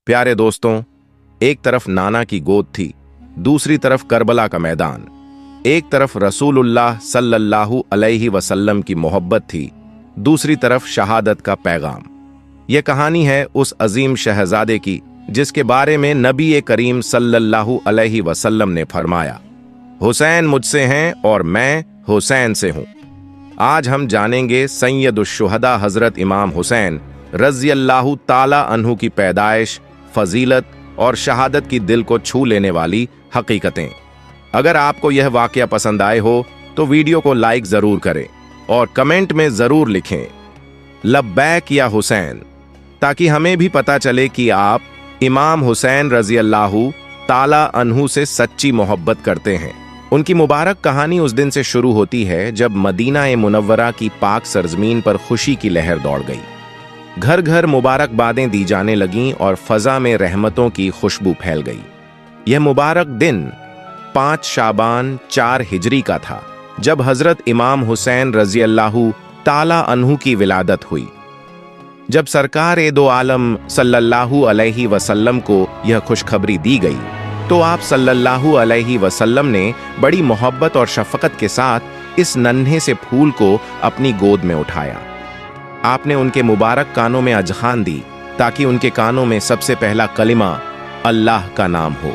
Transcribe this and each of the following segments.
प्यारे दोस्तों, एक तरफ नाना की गोद थी, दूसरी तरफ करबला का मैदान। एक तरफ रसूलुल्लाह सल्लल्लाहु अलैहि वसल्लम की मोहब्बत थी, दूसरी तरफ शहादत का पैगाम। यह कहानी है उस अजीम शहजादे की जिसके बारे में नबी करीम सल्लल्लाहु अलैहि वसल्लम ने फरमाया, हुसैन मुझसे हैं और मैं हुसैन से हूं। आज हम जानेंगे सैयदुश्शुहदा हजरत इमाम हुसैन रज़ियल्लाहु ताला अन्हु की पैदाइश, फजीलत और शहादत की दिल को छू लेने वाली हकीकतें। अगर आपको यह वाकया पसंद आए हो तो वीडियो को लाइक जरूर करें और कमेंट में जरूर लिखें लब्बैक या हुसैन, ताकि हमें भी पता चले कि आप इमाम हुसैन रज़ियल्लाहु ताला अन्हु से सच्ची मोहब्बत करते हैं। उनकी मुबारक कहानी उस दिन से शुरू होती है जब मदीना मुनव्वरा की पाक सरजमीन पर खुशी की लहर दौड़ गई। घर घर मुबारकबादें दी जाने लगीं और फजा में रहमतों की खुशबू फैल गई। यह मुबारक दिन 5 शाबान 4 हिजरी का था, जब हजरत इमाम हुसैन रज़ियल्लाहु ताला अन्हु की विलादत हुई। जब सरकार दो आलम सल्लल्लाहु अलैहि वसल्लम को यह खुशखबरी दी गई तो आप सल्लल्लाहु अलैहि वसल्लम ने बड़ी मोहब्बत और शफकत के साथ इस नन्हे से फूल को अपनी गोद में उठाया। आपने उनके मुबारक कानों में अजखान दी ताकि उनके कानों में सबसे पहला कलिमा अल्लाह का नाम हो।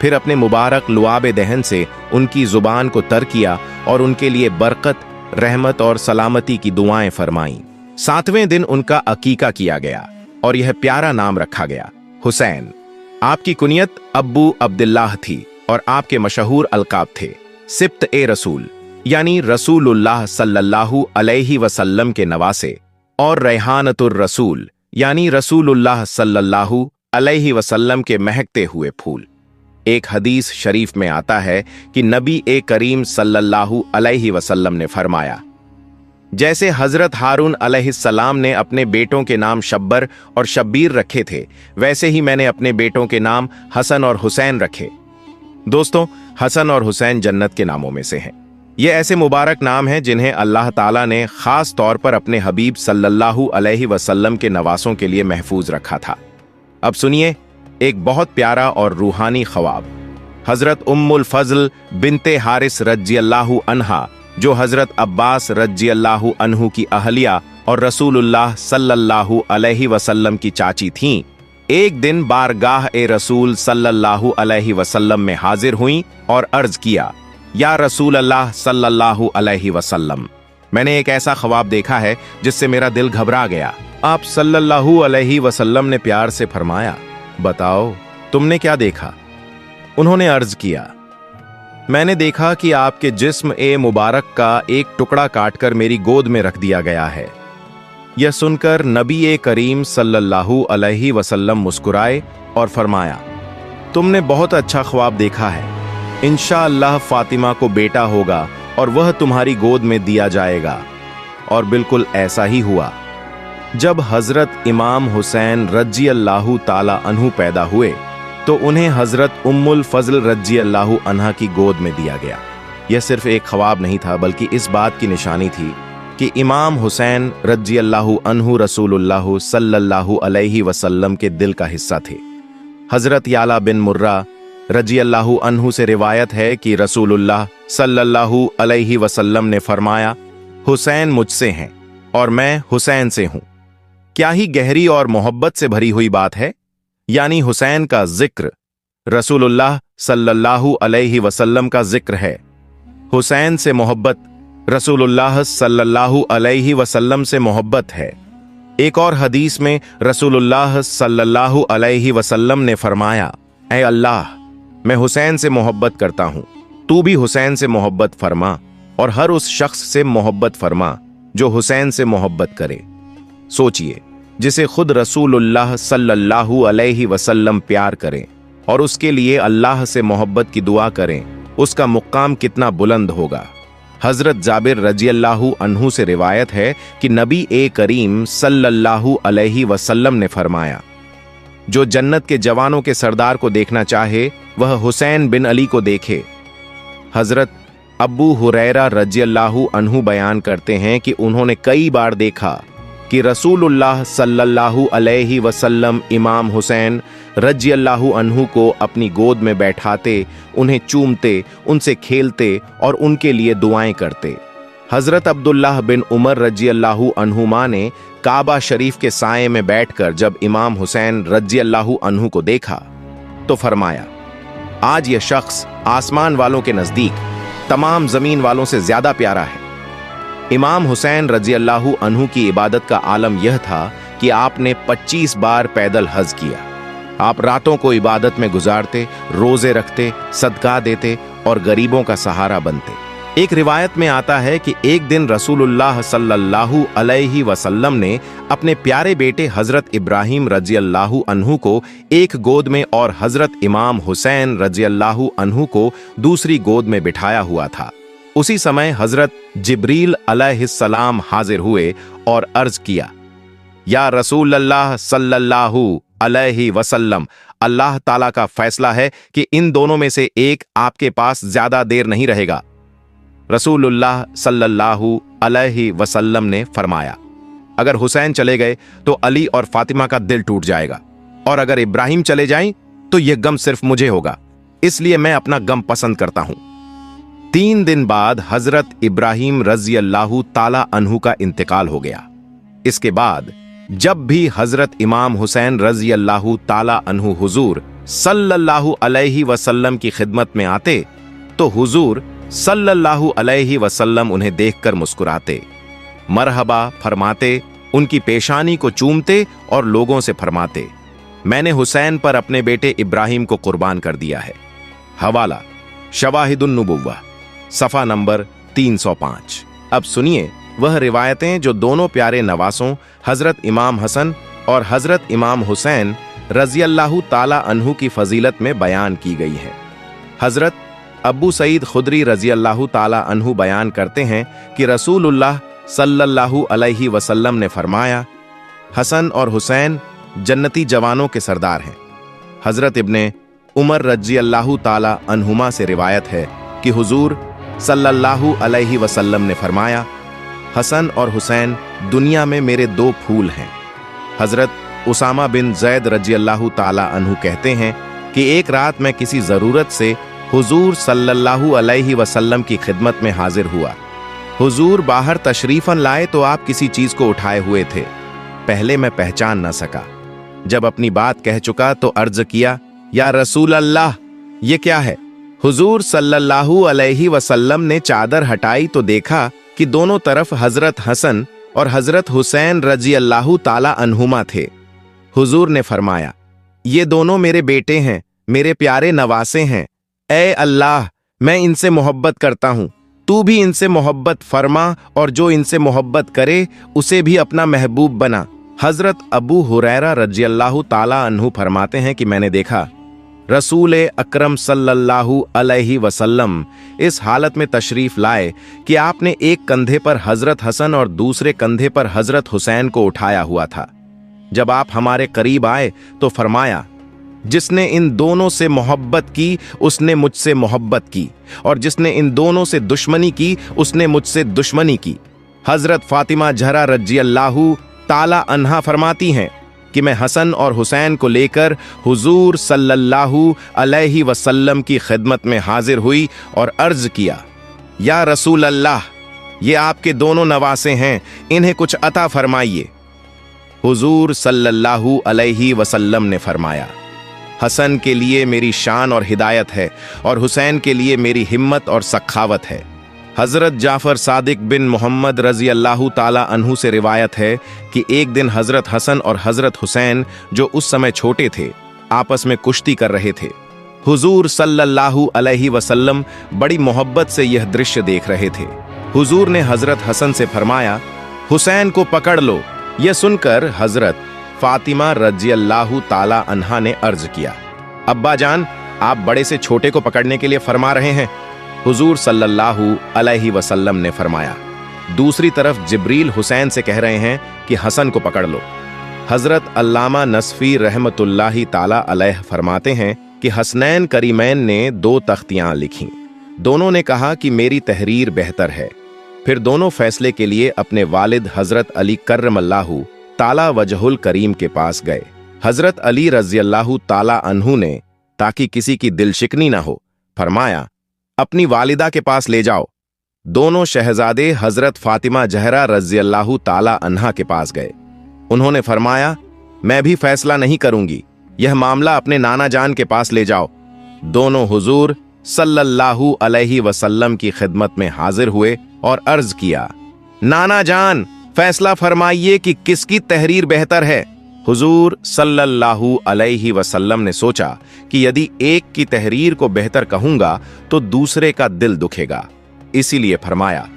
फिर अपने मुबारक लुआब दहन से उनकी जुबान को तर किया और उनके लिए बरकत, रहमत और सलामती की दुआएं फरमाईं। 7वें दिन उनका अकीका किया गया और यह प्यारा नाम रखा गया, हुसैन। आपकी कुनियत अब्बू अब्दुल्लाह थी और आपके मशहूर अलकाब थे सिब्त रसूल, यानी रसूलुल्लाह सल्लल्लाहु अलैहि वसल्लम के नवासे, और रैहानतुर रसूल, यानी रसूलुल्लाह सल्लल्लाहु अलैहि वसल्लम के महकते हुए फूल। एक हदीस शरीफ में आता है कि नबी करीम सल्लल्लाहु अलैहि वसल्लम ने फरमाया, जैसे हजरत हारून अलैहिस्सलाम ने अपने बेटों के नाम शब्बर और शब्बीर रखे थे, वैसे ही मैंने अपने बेटों के नाम हसन और हुसैन रखे। दोस्तों, हसन और हुसैन जन्नत के नामों में से हैं। ये ऐसे मुबारक नाम हैं जिन्हें अल्लाह ताला ने खास तौर पर अपने हबीब सल्लल्लाहु अलैहि वसल्लम के नवासों के लिए महफूज रखा था। अब सुनिए एक बहुत प्यारा और रूहानी ख्वाब। हजरत उम्मुल फजल बिनते हारिस रज़ियल्लाहु अन्हा, जो हजरत अब्बास रज़ियल्लाहु अन्हु की अहलिया और रसूलुल्लाह सल्लल्लाहु अलैहि वसल्लम की चाची थीं, एक दिन बारगाह रसूल सल्लल्लाहु अलैहि वसल्लम में हाजिर हुईं और अर्ज किया, या रसूल अल्लाह सल्लल्लाहु अलैहि वसल्लम, मैंने एक ऐसा ख्वाब देखा है जिससे मेरा दिल घबरा गया। आप सल्लल्लाहु अलैहि वसल्लम ने प्यार से फरमाया, बताओ तुमने क्या देखा? उन्होंने अर्ज किया, मैंने देखा कि आपके जिस्म मुबारक का एक टुकड़ा काटकर मेरी गोद में रख दिया गया है। यह सुनकर नबी करीम सल्लल्लाहु अलैहि वसल्लम मुस्कुराए और फरमाया, तुमने बहुत अच्छा ख्वाब देखा है। इंशाअल्लाह फातिमा को बेटा होगा और वह तुम्हारी गोद में दिया जाएगा। और बिल्कुल ऐसा ही हुआ। जब हजरत इमाम हुसैन रज़ियल्लाहु ताला अन्हु पैदा हुए तो उन्हें हजरत उम्मुल फजल रज़ियल्लाहु अन्हा की गोद में दिया गया। यह सिर्फ एक ख्वाब नहीं था, बल्कि इस बात की निशानी थी कि इमाम हुसैन रज़ियल्लाहु अन्हु रसूलुल्लाह सल्लल्लाहु अलैहि वसल्लम के दिल का हिस्सा थे। हजरत याला बिन मुर्रा रज़ियल्लाहु अन्हु से रिवायत है कि रसूलुल्लाह सल्लल्लाहु अलैहि वसल्लम ने फरमाया, हुसैन मुझसे हैं और मैं हुसैन से हूं। क्या ही गहरी और मोहब्बत से भरी हुई बात है। यानी हुसैन का जिक्र रसूलुल्लाह सल्लल्लाहु अलैहि वसल्लम का जिक्र है। हुसैन से मोहब्बत रसूलुल्लाह सल्लल्लाहु अलैहि वसल्लम से मोहब्बत है। एक और हदीस में रसूलुल्लाह सल्लल्लाहु अलैहि वसल्लम ने फरमाया, ऐ अल्लाह, मैं हुसैन से मोहब्बत करता हूं, तू भी हुसैन से मोहब्बत फरमा और हर उस शख्स से मोहब्बत फरमा जो हुसैन से मोहब्बत करे। सोचिए, जिसे खुद रसूलुल्लाह सल्लल्लाहु अलैहि वसल्लम प्यार करें और उसके लिए अल्लाह से मोहब्बत की दुआ करें, उसका मुकाम कितना बुलंद होगा। हजरत जाबिर रज़ियल्लाहु अन्हु से रिवायत है कि नबी करीम सल्लल्लाहु अलैहि वसल्लम ने फरमाया, जो जन्नत के जवानों के सरदार को देखना चाहे वह हुसैन बिन अली को देखे। हजरत अब्बू हुरैरा रज़ियल्लाहु अन्हु बयान करते हैं कि उन्होंने कई बार देखा कि रसूलुल्लाह सल्लल्लाहु अलैहि वसल्लम इमाम हुसैन रज़ियल्लाहु अन्हु को अपनी गोद में बैठाते, उन्हें चूमते, उनसे खेलते और उनके लिए दुआएं करते। हजरत अब्दुल्लाह बिन उमर रज़ियल्लाहु अन्हुमा ने काबा शरीफ के साये में बैठकर जब इमाम हुसैन रज़ियल्लाहु अन्हु को देखा तो फरमाया, आज यह शख्स आसमान वालों के नजदीक तमाम जमीन वालों से ज्यादा प्यारा है। इमाम हुसैन रज़ियल्लाहु अन्हु की इबादत का आलम यह था कि आपने 25 बार पैदल हज किया। आप रातों को इबादत में गुजारते, रोजे रखते, सदका देते और गरीबों का सहारा बनते। एक रिवायत में आता है कि एक दिन रसूलुल्लाह सल्लल्लाहु अलैहि वसल्लम ने अपने प्यारे बेटे हजरत इब्राहिम रज़ियल्लाहु अन्हु को एक गोद में और हजरत इमाम हुसैन रज़ियल्लाहु अन्हु को दूसरी गोद में बिठाया हुआ था। उसी समय हजरत जिब्रील अलैहिस्सलाम हाजिर हुए और अर्ज किया, या रसूलल्लाह सल्लल्लाहु अलैहि वसल्लम, अल्लाह ताला का फैसला है कि इन दोनों में से एक आपके पास ज्यादा देर नहीं रहेगा। रसूलुल्लाह सल्लल्लाहु अलैहि वसल्लम ने फरमाया, अगर हुसैन चले गए तो अली और फातिमा का दिल टूट जाएगा, और अगर इब्राहिम चले जाएं तो यह गम सिर्फ मुझे होगा, इसलिए मैं अपना गम पसंद करता हूं। 3 दिन बाद हजरत इब्राहिम रज़ियल्लाहु ताला अन्हु का इंतकाल हो गया। इसके बाद जब भी हजरत इमाम हुसैन रज़ियल्लाहु ताला अन्हु हुजूर सल्लल्लाहु अलैहि वसल्लम की खिदमत में आते तो हुजूर सल्लल्लाहु अलैहि वसल्लम उन्हें देखकर मुस्कुराते, मरहबा फरमाते, उनकी पेशानी को चूमते और लोगों से फरमाते, मैंने हुसैन पर अपने बेटे इब्राहिम को कुर्बान कर दिया है। हवाला शवाहिदुन नुबुव्वा, सफा नंबर 305। अब सुनिए वह रिवायतें जो दोनों प्यारे नवासों हजरत इमाम हसन और हजरत इमाम हुसैन रज़ियल्लाहु ताला अन्हु की फजीलत में बयान की गई हैं। हजरत अबू सईद खुदरी रज़ियल्लाहु ताला अन्हु बयान करते हैं कि रसूलुल्लाह सल्लल्लाहु अलैहि वसल्लम ने फरमाया, हसन और हुसैन जन्नती जवानों के सरदार हैं। हजरत इब्ने उमर रज़ियल्लाहु ताला अन्हुमा से रिवायत है कि हुजूर सल्लल्लाहु अलैहि वसल्लम ने फरमाया, हसन और हुसैन दुनिया में मेरे 2 फूल हैं। हजरत उसामा बिन जैद रज़ियल्लाहु ताला अन्हु कहते हैं कि एक रात मैं किसी जरूरत से हुजूर सल्लल्लाहु अलैहि वसल्लम की खिदमत में हाजिर हुआ। हुजूर बाहर तशरीफन लाए तो आप किसी चीज को उठाए हुए थे। पहले मैं पहचान न सका। जब अपनी बात कह चुका तो अर्ज किया, या रसूल अल्लाह, ये क्या है? हुजूर सल्लल्लाहु अलैहि वसल्लम ने चादर हटाई तो देखा कि दोनों तरफ हजरत हसन और हजरत हुसैन रज़ियल्लाहु ताला अन्हुमा थे। हुजूर ने फरमाया, ये दोनों मेरे बेटे हैं, मेरे प्यारे नवासे हैं। ऐ अल्लाह, मैं इनसे मोहब्बत करता हूं, तू भी इनसे मोहब्बत फरमा और जो इनसे मोहब्बत करे उसे भी अपना महबूब बना। हजरत अबू हुरैरा रज़ियल्लाहु ताला अन्हु फरमाते हैं कि मैंने देखा रसूल अकरम सल्लल्लाहु अलैहि वसल्लम इस हालत में तशरीफ लाए कि आपने एक कंधे पर हजरत हसन और दूसरे कंधे पर हजरत हुसैन को उठाया हुआ था। जब आप हमारे करीब आए तो फरमाया, जिसने इन दोनों से मोहब्बत की उसने मुझसे मोहब्बत की, और जिसने इन दोनों से दुश्मनी की उसने मुझसे दुश्मनी की। हजरत फातिमा ज़हरा रज़ियल्लाहु ताला अन्हा फरमाती हैं कि मैं हसन और हुसैन को लेकर हुजूर सल्लल्लाहु अलैहि वसल्लम की खिदमत में हाजिर हुई और अर्ज किया, या रसूल अल्लाह, ये आपके दोनों नवासे हैं, इन्हें कुछ अता फरमाइए। हुजूर सल्लल्लाहु अलैहि वसल्लम ने फरमाया, हसन के लिए मेरी शान और हिदायत है और हुसैन के लिए मेरी हिम्मत और सखावत है। हजरत जाफर सादिक बिन मोहम्मद रज़ियल्लाहु ताला अन्हु से रिवायत है कि एक दिन हजरत हसन और हजरत हुसैन, जो उस समय छोटे थे, आपस में कुश्ती कर रहे थे। हुजूर सल्लल्लाहु अलैहि वसल्लम बड़ी मोहब्बत से यह दृश्य देख रहे थे। हुजूर ने हजरत हसन से फरमाया, हुसैन को पकड़ लो। यह सुनकर हजरत फातिमा रज़ियल्लाहु ताला अन्हा ने अर्ज किया, अब्बा जान, आप बड़े से छोटे को पकड़ने के लिए फरमा रहे हैं। हुजूर सल्लल्लाहु अलैहि वसल्लम ने फरमाया, दूसरी तरफ जिब्रील हुसैन से कह रहे हैं कि हसन को पकड़ लो। हजरत अल्लामा नसफी रहमतुल्लाहि ताला अलैह फरमाते हैं कि हसनैन करीमैन ने 2 तख्तियां लिखीं। दोनों ने कहा कि मेरी तहरीर बेहतर है। फिर दोनों फैसले के लिए अपने वालिद हजरत अली कर्रमल्लाहु ताला वजहुल करीम के पास गए। हजरत अली रज़ियल्लाहु ताला अन्हु ने, ताकि किसी की दिल शिकनी ना हो, फरमाया, अपनी वालिदा के पास ले जाओ। दोनों शहजादे हजरत फातिमा जहरा रज़ियल्लाहु ताला अन्हा के पास गए। उन्होंने फरमाया, मैं भी फैसला नहीं करूंगी, यह मामला अपने नाना जान के पास ले जाओ। दोनों हुजूर सल्लल्लाहु अलैहि वसल्लम की खिदमत में हाजिर हुए और अर्ज किया, नाना जान, फैसला फरमाइए कि किसकी तहरीर बेहतर है। हुजूर सल्लल्लाहु अलैहि वसल्लम ने सोचा कि यदि एक की तहरीर को बेहतर कहूंगा तो दूसरे का दिल दुखेगा, इसीलिए फरमाया,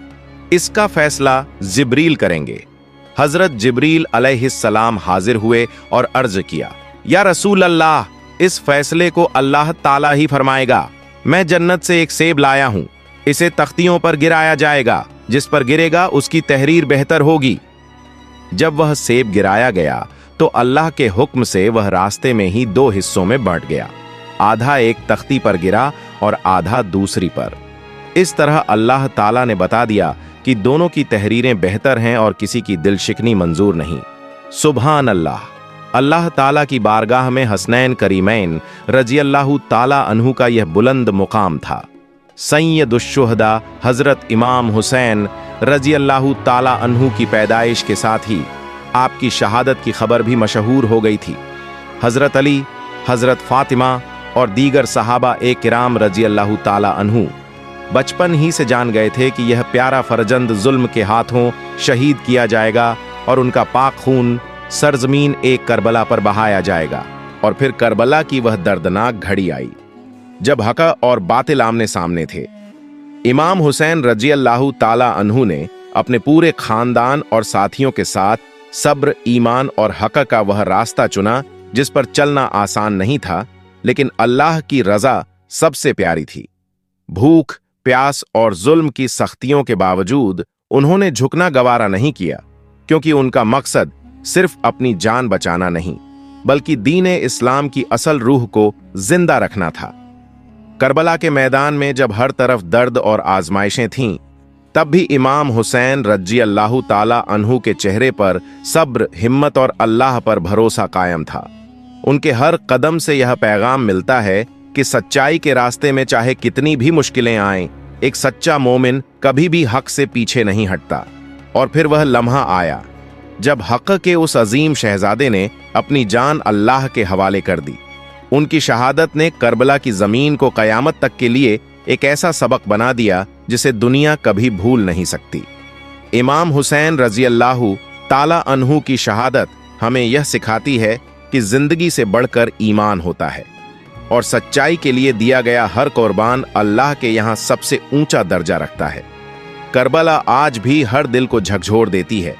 इसका फैसला जिब्रील करेंगे। हजरत जिब्रील अलैहिस्सलाम हाजिर हुए और अर्ज किया, या रसूल अल्लाह, इस फैसले को अल्लाह ताला ही फरमाएगा। मैं जन्नत से एक सेब लाया हूं, इसे तख्तियों पर गिराया जाएगा, जिस पर गिरेगा उसकी तहरीर बेहतर होगी। जब वह सेब गिराया गया तो अल्लाह के हुक्म से वह रास्ते में ही दो हिस्सों में बंट गया, आधा एक तख्ती पर गिरा और आधा दूसरी पर। इस तरह अल्लाह ताला ने बता दिया कि दोनों की तहरीरें बेहतर हैं और किसी की दिल शिकनी मंजूर नहीं। सुभान अल्लाह। अल्लाह ताला की बारगाह में हसनैन करीमैन रज़ियल्लाहु ताला अन्हु का यह बुलंद मुकाम था। सैयदुश्शुहदा हजरत इमाम हुसैन रज़ियल्लाहु ताला अन्हु की पैदाइश के साथ ही आपकी शहादत की खबर भी मशहूर हो गई थी। हजरत अली, हजरत फातिमा और दीगर सहाबा ए किराम रज़ियल्लाहु ताला अन्हु बचपन ही से जान गए थे कि यह प्यारा फरजंद जुल्म के हाथों शहीद किया जाएगा और उनका पाक खून सरजमीन एक करबला पर बहाया जाएगा। और फिर करबला की वह दर्दनाक घड़ी आई जब हक और बातिल आमने सामने थे। इमाम हुसैन रज़ियल्लाहु ताला अन्हु ने अपने पूरे खानदान और साथियों के साथ सब्र, ईमान और हक का वह रास्ता चुना जिस पर चलना आसान नहीं था, लेकिन अल्लाह की रजा सबसे प्यारी थी। भूख, प्यास और जुल्म की सख्तियों के बावजूद उन्होंने झुकना गवारा नहीं किया, क्योंकि उनका मकसद सिर्फ अपनी जान बचाना नहीं, बल्कि दीन इस्लाम की असल रूह को जिंदा रखना था। करबला के मैदान में जब हर तरफ दर्द और आजमाइशें थीं, तब भी इमाम हुसैन रज़ियल्लाहु ताला अन्हु के चेहरे पर सब्र, हिम्मत और अल्लाह पर भरोसा कायम था। उनके हर कदम से यह पैगाम मिलता है कि सच्चाई के रास्ते में चाहे कितनी भी मुश्किलें आएं, एक सच्चा मोमिन कभी भी हक से पीछे नहीं हटता। और फिर वह लम्हा आया जब हक के उस अजीम शहजादे ने अपनी जान अल्लाह के हवाले कर दी। उनकी शहादत ने करबला की जमीन को कयामत तक के लिए एक ऐसा सबक बना दिया जिसे दुनिया कभी भूल नहीं सकती। इमाम हुसैन रज़ियल्लाहु ताला अन्हु की शहादत हमें यह सिखाती है कि जिंदगी से बढ़कर ईमान होता है और सच्चाई के लिए दिया गया हर कुर्बान अल्लाह के यहाँ सबसे ऊंचा दर्जा रखता है। करबला आज भी हर दिल को झकझोर देती है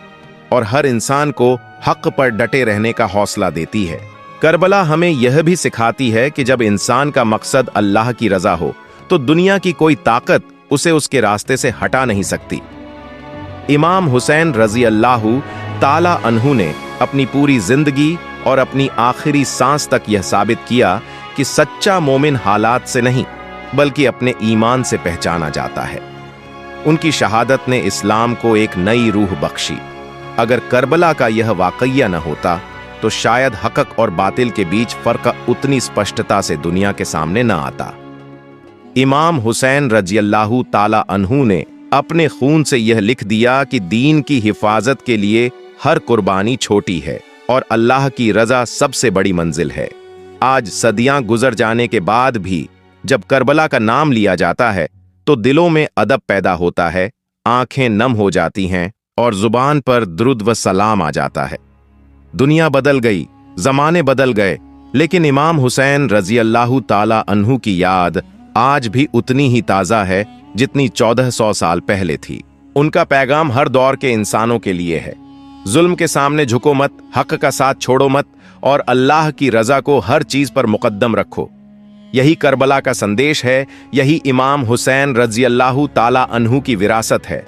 और हर इंसान को हक पर डटे रहने का हौसला देती है। करबला हमें यह भी सिखाती है कि जब इंसान का मकसद अल्लाह की रजा हो तो दुनिया की कोई ताकत उसे उसके रास्ते से हटा नहीं सकती। इमाम हुसैन रज़ियल्लाहु ताला अन्हु ने अपनी पूरी जिंदगी और अपनी आखिरी सांस तक यह साबित किया कि सच्चा मोमिन हालात से नहीं बल्कि अपने ईमान से पहचाना जाता है। उनकी शहादत ने इस्लाम को एक नई रूह बख्शी। अगर करबला का यह वाकया न होता तो शायद हक और बातिल के बीच फर्क उतनी स्पष्टता से दुनिया के सामने न आता। इमाम हुसैन रज़ियल्लाहु ताला अन्हु ने अपने खून से यह लिख दिया कि दीन की हिफाजत के लिए हर कुर्बानी छोटी है और अल्लाह की रजा सबसे बड़ी मंजिल है। आज सदियां गुजर जाने के बाद भी जब करबला का नाम लिया जाता है तो दिलों में अदब पैदा होता है, आंखें नम हो जाती हैं और जुबान पर दुरूद व सलाम आ जाता है। दुनिया बदल गई, जमाने बदल गए, लेकिन इमाम हुसैन रज़ियल्लाहु ताला अन्हु की याद आज भी उतनी ही ताज़ा है जितनी 1400 साल पहले थी। उनका पैगाम हर दौर के इंसानों के लिए है। जुल्म के सामने झुको मत, हक का साथ छोड़ो मत और अल्लाह की रजा को हर चीज पर मुकद्दम रखो। यही करबला का संदेश है, यही इमाम हुसैन रज़ियल्लाहु ताला अन्हु की विरासत है।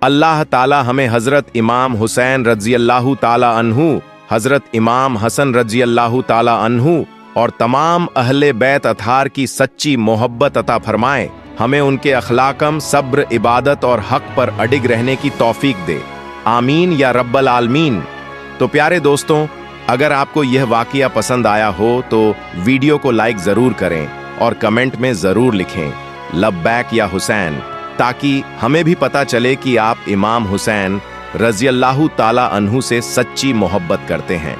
अल्लाह ताला हमें हजरत इमाम हुसैन रज़ियल्लाहु ताला अन्हु, हजरत इमाम हसन रज़ियल्लाहु ताला अन्हु और तमाम अहले बैत अताहार की सच्ची मोहब्बत अता फरमाए। हमें उनके अखलाकम, सब्र, इबादत और हक पर अडिग रहने की तौफीक दे। आमीन या रब्बल आलमीन। तो प्यारे दोस्तों, अगर आपको यह वाकया पसंद आया हो तो वीडियो को लाइक ज़रूर करें और कमेंट में ज़रूर लिखें लब्बैक या हुसैन, ताकि हमें भी पता चले कि आप इमाम हुसैन रज़ियल्लाहु ताला अन्हु से सच्ची मोहब्बत करते हैं।